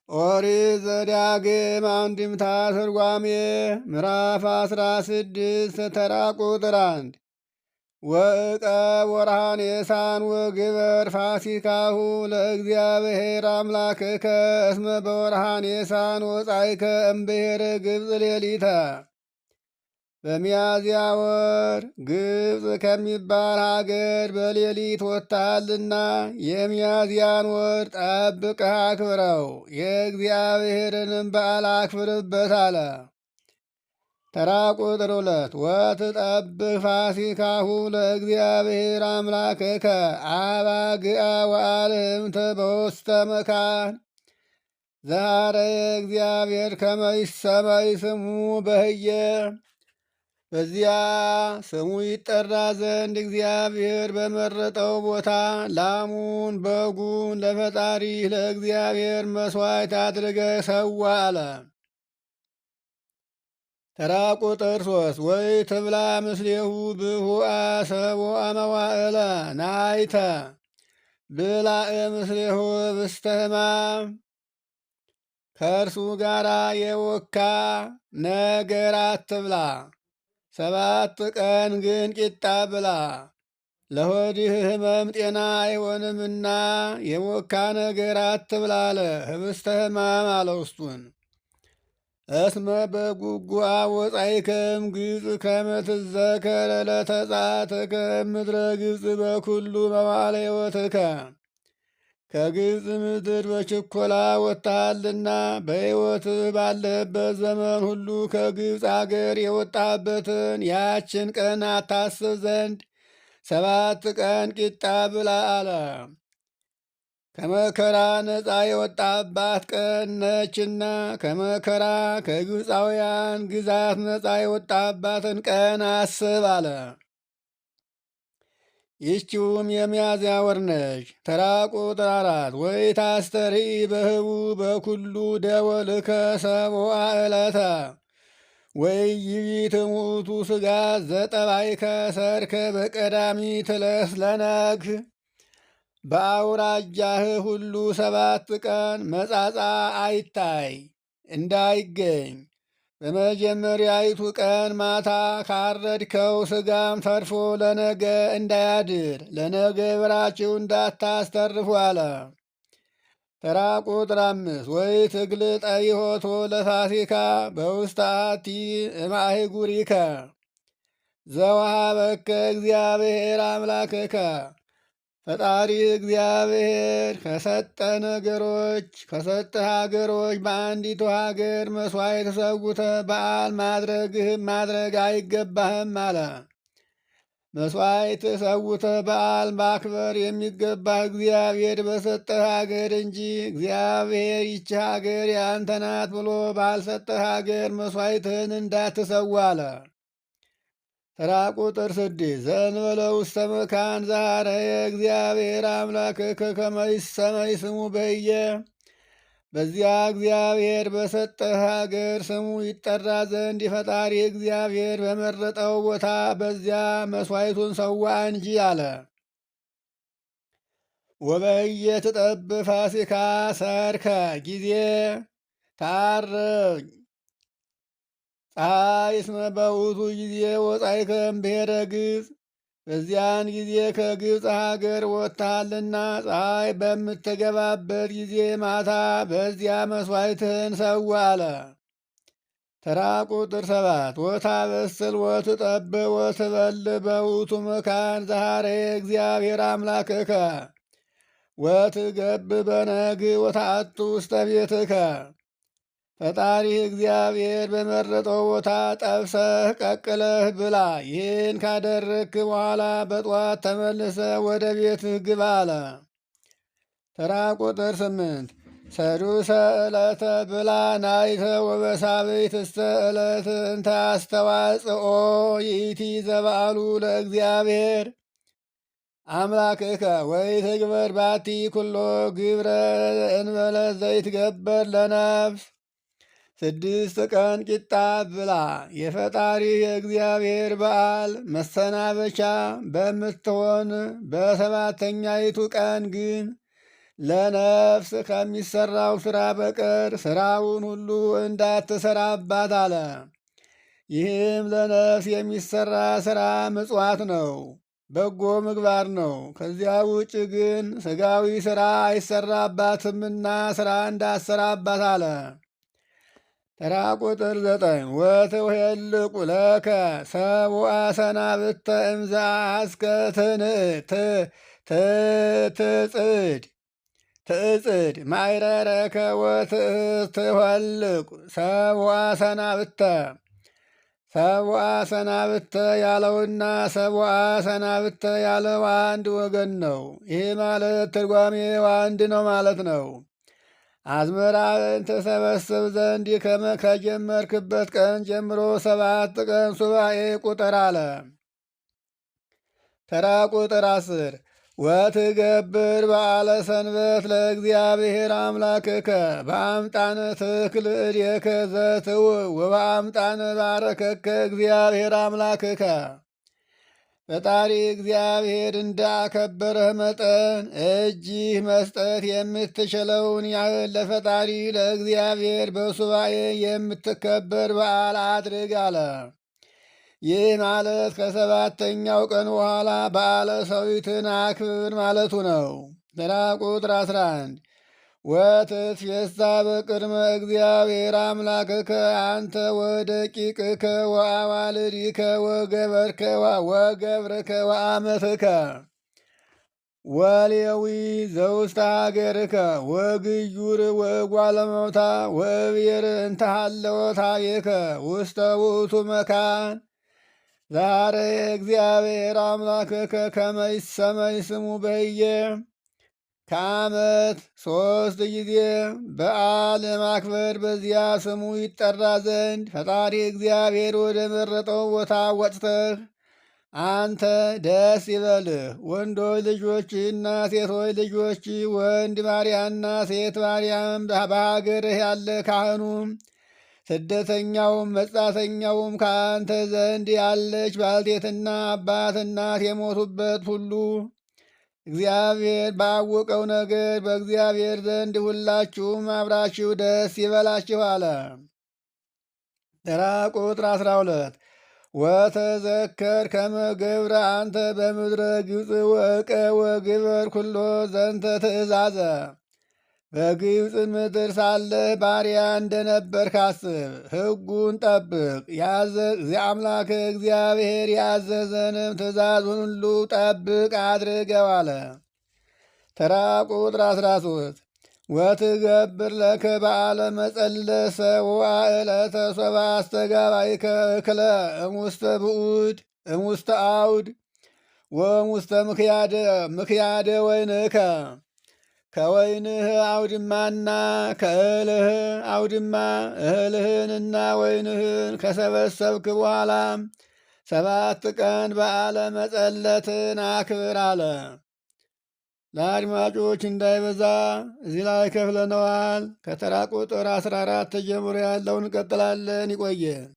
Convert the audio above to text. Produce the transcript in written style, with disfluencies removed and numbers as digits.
ኦሪት ዘዳግም አንድምታ ትርጓሜ ምዕራፍ 16 ተራ ቁጥር 1 ወእቀ ወርሃን የሳን ወግበር ፋሲካሁ ለእግዚአብሔር አምላክከ እስመ በወርሃን የሳን ወፃይከ እምብሔረ ግብፅ ሌሊተ። በሚያዝያ ወር ግብፅ ከሚባል ሀገር በሌሊት ወጥተሃልና የሚያዝያን ወር ጠብቀህ አክብረው፣ የእግዚአብሔርንም በዓል አክብርበት አለ። ተራ ቁጥር 2 ወትጠብቅ ፋሲካሁ ለእግዚአብሔር አምላክከ አባግዓ ወአልህምተ በውስተ መካን ዛሬ እግዚአብሔር ከመ ይሰመይ ስሙ በህየ። በዚያ ስሙ ይጠራ ዘንድ እግዚአብሔር በመረጠው ቦታ ላሙን በጉን ለፈጣሪ ለእግዚአብሔር መሥዋዕት አድርገህ ሰዋ አለ። ተራ ቁጥር 3 ወይ ትብላ ምስሌሁ ብሁአ ሰቦአ መዋዕለ ናይተ ብላእ ምስሌሁ ብስተ ሕማም። ከእርሱ ጋር የወካ ነገር አትብላ፣ 7 ቀን ግን ቂጣ ብላ፣ ለሆድህ ሕመም ጤና አይሆንምና የወካ ነገር አትብላ አለ። ህብስተ ሕማም አለ ውስጡን። እስመ በጉጉአ ወፃይከም ግብፅ ከመ ትዘከር ለተጻትከ ምድረ ግብፅ በኩሉ መዋዕለ ሕይወትከ። ከግብፅ ምድር በችኮላ ወጥተሃልና በሕይወትህ ባለህበት ዘመን ሁሉ ከግብፅ አገር የወጣበትን ያችን ቀን አታስብ ዘንድ 7 ቀን ቂጣ ብላ አለ። ከመከራ ነፃ የወጣባት ቀን ነችና ከመከራ ከግብፃውያን ግዛት ነፃ የወጣባትን ቀን አስብ አለ። ይህችውም የሚያዝያ ወር ነች። ተራ ቁጥር 4 ወይ ታስተርኢ በህቡ በኩሉ ደወልከ ሰቦአ ዕለተ ወይ ይቢትሙቱ ስጋ ዘጠባይከ ሰርከ በቀዳሚ ትለስ ለነግህ። በአውራጃህ ሁሉ 7 ቀን መጻጻ አይታይ እንዳይገኝ። በመጀመሪያይቱ ቀን ማታ ካረድከው ስጋም ተርፎ ለነገ እንዳያድር ለነገ ብራችሁ እንዳታስተርፉ አለ። ተራ ቁጥር 5 ወይ ትግል ጠይሆቶ ለፋሲካ በውስተ አቲ እምአህጉሪከ ዘወሃበከ እግዚአብሔር አምላክከ። ፈጣሪ እግዚአብሔር ከሰጠ ሀገሮች በአንዲቱ ሀገር መሥዋዕት ሰውተህ በዓል ማድረግ አይገባህም አለ። መሥዋዕት ሰውተህ በዓል ማክበር የሚገባህ እግዚአብሔር በሰጠህ ሀገር እንጂ እግዚአብሔር ይቺ ሀገር ያንተ ናት ብሎ ባልሰጠህ ሀገር መሥዋዕትህን እንዳትሰዋ አለ። ተራ ቁጥር 6 ዘእንበለ ውስተ መካን ዛረየ እግዚአብሔር አምላክከ ከመ ይሰመይ ስሙ በህየ። በዚያ እግዚአብሔር በሰጠህ ሀገር ስሙ ይጠራ ዘንድ የፈጣሪ እግዚአብሔር በመረጠው ቦታ በዚያ መሥዋዕቱን ሰዋ እንጂ አለ። ወበህየ ትጠብ ፋሲካ ሰርከ ጊዜ ታርግ ፀሐይ እስመ በውእቱ ጊዜ ወፃእከ እምብሔረ ግብፅ። በዚያን ጊዜ ከግብፅ ሀገር ወጥተሃልና ፀሐይ በምትገባበት ጊዜ ማታ በዚያ መሥዋዕትህን ሰዋ አለ። ተራ ቁጥር 7 ወታበስል ወትጠብ ወትበል በውእቱ መካን ዘሃረየ እግዚአብሔር አምላክከ ወትገብ በነግህ ወታአቱ ውስተ ቤትከ። ፈጣሪህ እግዚአብሔር በመረጠው ቦታ ጠብሰህ ቀቅለህ ብላ። ይህን ካደረግክ በኋላ በጠዋት ተመልሰህ ወደ ቤትህ ግባ አለ። ተራ ቁጥር 8 ሰዱሰ ዕለተ ብላ ናይተ ወበሳብዕት እስተ ዕለት እንተ አስተዋጽኦ ይእቲ ዘበዓሉ ለእግዚአብሔር አምላክከ ወይ ትግበር ባቲ ኩሎ ግብረ እንበለ ዘይትገበር ለነፍስ። 6 ቀን ቂጣ ብላ። የፈጣሪ የእግዚአብሔር በዓል መሰናበቻ በምትሆን በሰባተኛይቱ ቀን ግን ለነፍስ ከሚሰራው ሥራ በቀር ሥራውን ሁሉ እንዳትሰራባት አለ። ይህም ለነፍስ የሚሰራ ሥራ ምጽዋት ነው፣ በጎ ምግባር ነው። ከዚያ ውጭ ግን ሥጋዊ ሥራ አይሰራባትምና ሥራ እንዳትሰራባት አለ። ተራ ቁጥር 9 ወትውሄልቁ ለከ ሰብአ ሰናብተ እምዘአስከ ትዕጽድ ማይረረከ ወትወልቅ ሰብአ ሰናብተ ሰብአ ሰናብተ ያለውና ሰብአ ሰናብተ ያለው አንድ ወገን ነው። ይህ ማለት ትርጓሜው አንድ ነው ማለት ነው። አዝመራን ተሰበስብ ዘንድ ከጀመርክበት ቀን ጀምሮ 7 ቀን ሱባኤ ቁጠር አለ። ተራ ቁጥር 10 ወትገብር በዓለ ሰንበት ለእግዚአብሔር አምላክከ በአምጣነ ትክል እዴከ ዘትው ወበአምጣነ ባረከከ እግዚአብሔር አምላክከ። ፈጣሪ እግዚአብሔር እንዳከበረህ መጠን እጅህ መስጠት የምትችለውን ያህል ለፈጣሪ ለእግዚአብሔር በሱባኤ የምትከበር በዓል አድርግ አለ። ይህ ማለት ከ7ኛው ቀን በኋላ በዓለ ሰዊትን አክብር ማለቱ ነው። ተራ ቁጥር 11 ወትትፌሳ በቅድመ እግዚአብሔር አምላክከ አንተ ወደቂቅከ ወአዋልዲከ ወገብርከ ወአመትከ ወሌዊ ዘውስተ ሀገርከ ወግዩር ወጓለመውታ ወብሔር እንተሃለወታቤከ ውስተ ውእቱ መካን ዛሬ እግዚአብሔር አምላክከ ከመ ይሰመይ ስሙ በየ ከዓመት 3 ጊዜ በዓል ለማክበር በዚያ ስሙ ይጠራ ዘንድ ፈጣሪ እግዚአብሔር ወደ መረጠው ቦታ ወጥተህ አንተ ደስ ይበልህ። ወንዶች ልጆችና ሴቶች ልጆች ወንድ ባሪያና ሴት ባሪያም በሀገርህ ያለ ካህኑም ስደተኛውም መጻተኛውም ከአንተ ዘንድ ያለች ባልቴትና አባት እናት የሞቱበት ሁሉ እግዚአብሔር ባወቀው ነገር በእግዚአብሔር ዘንድ ሁላችሁም አብራችሁ ደስ ይበላችሁ አለ። ተራ ቁጥር 12 ወተዘከር ከመ ገብረ አንተ በምድረ ግብፅ ወእቀ ወግበር ኩሎ ዘንተ ትእዛዘ። በግብፅ ምድር ሳለህ ባሪያ እንደነበር ካስብ፣ ሕጉን ጠብቅ። አምላክ እግዚአብሔር ያዘዘንም ትእዛዙን ሁሉ ጠብቅ አድርገው አለ። ተራ ቁጥር 13 ወትገብር ለከ በዓለ መጸለሰ ወዕለተ ሶባ አስተጋባይከ እክለ እሙስተ ብኡድ እሙስተ አውድ ወሙስተ ምክያደ ወይንከ ከወይንህ አውድማና ከእህልህ አውድማ እህልህንና ወይንህን ከሰበሰብክ በኋላ 7 ቀን በዓለ መጸለትን አክብር አለ። ለአድማጮች እንዳይበዛ እዚህ ላይ ከፍለነዋል። ከተራ ቁጥር 14 ጀምሮ ያለውን እንቀጥላለን። ይቆየ